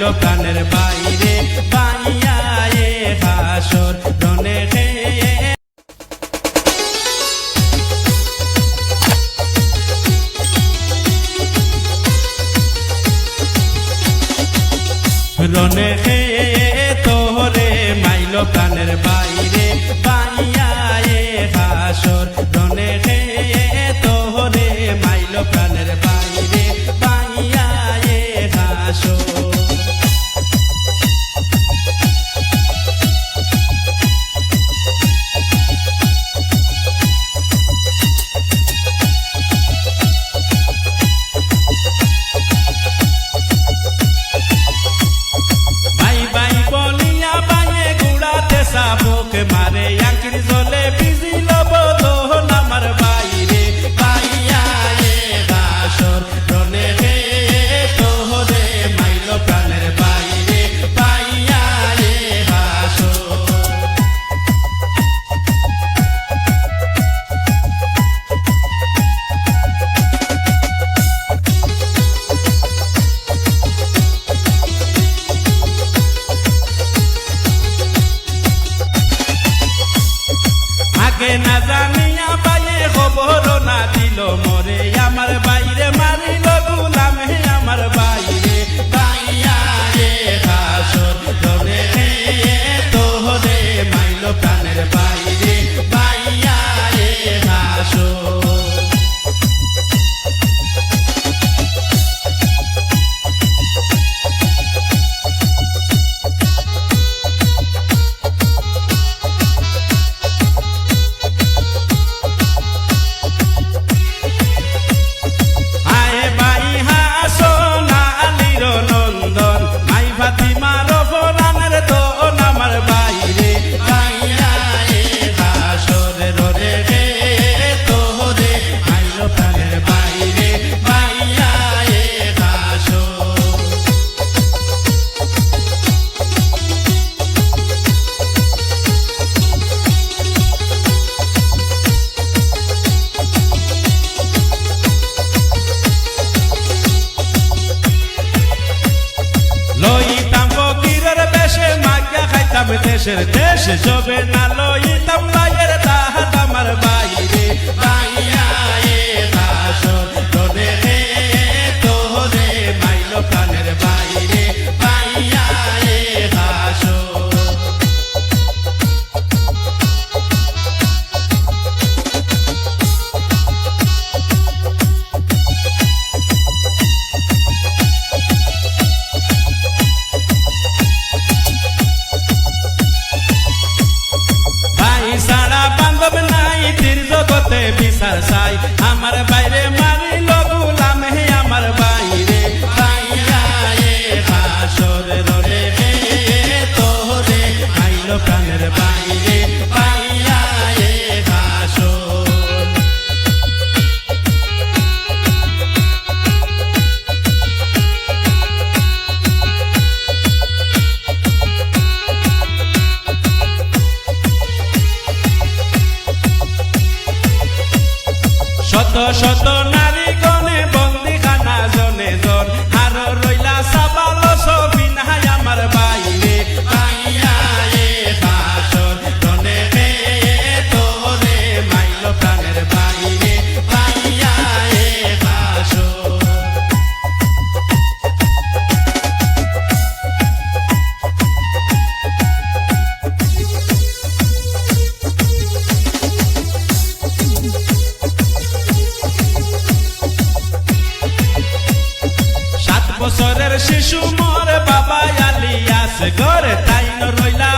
মাইলো প্রাণের বাইরে বাইয়া এ হাসর রনে রনে তোরে মাইলো প্রাণের বাইরে বাইয়া এ হাসর রনে তোরে মাইলো প্রাণের বাইরে বাইয়া এ হাসর সাবুক মারে আঁকির জলে বিজিল বদন আমার বাইরে বাইয়া এ হাসর রনে হে তোরে মাইলো প্রাণের বাইরে বাইয়া এ হাসর না জানিয়া বাইয়ে খবর না দিল মরে আমার বাইরে মারিল গুলাম হে আমার বাইরে বাইয়া এ হাসর রনে হে তোরে মাইলো প্রাণের বাইরে বাইয়া এ হাসর লইতাম ফকিরের বেশে মাগা খাইতাম দেশের দেশ জবে না লইতাম বাইয়ের দাহাত আমার বাইরে বাইয়া এ হাসর রনে হে তোরে মাইলো প্রাণের বাইরে বাইয়া এ হাসর বিচার চাই আমার বাইরে মারিল গুলাম হে আমার বাইরে বাইয়া এ হাসর রনে হে তোরে মাইলো প্রাণের বাইরে বাইয়া এ হাসর শত শত নারী গণে বন্দিখানা জনে জন আর রইলা সাবাল ছবি নাই আমার বাইরে বাইয়া এ হাসর রনে হে তোরে মাইলো প্রাণের বাইরে বাইয়া এ হাসর বছরের শিশু মোর বাবা আলিয়াস ঘরে তাই রইলা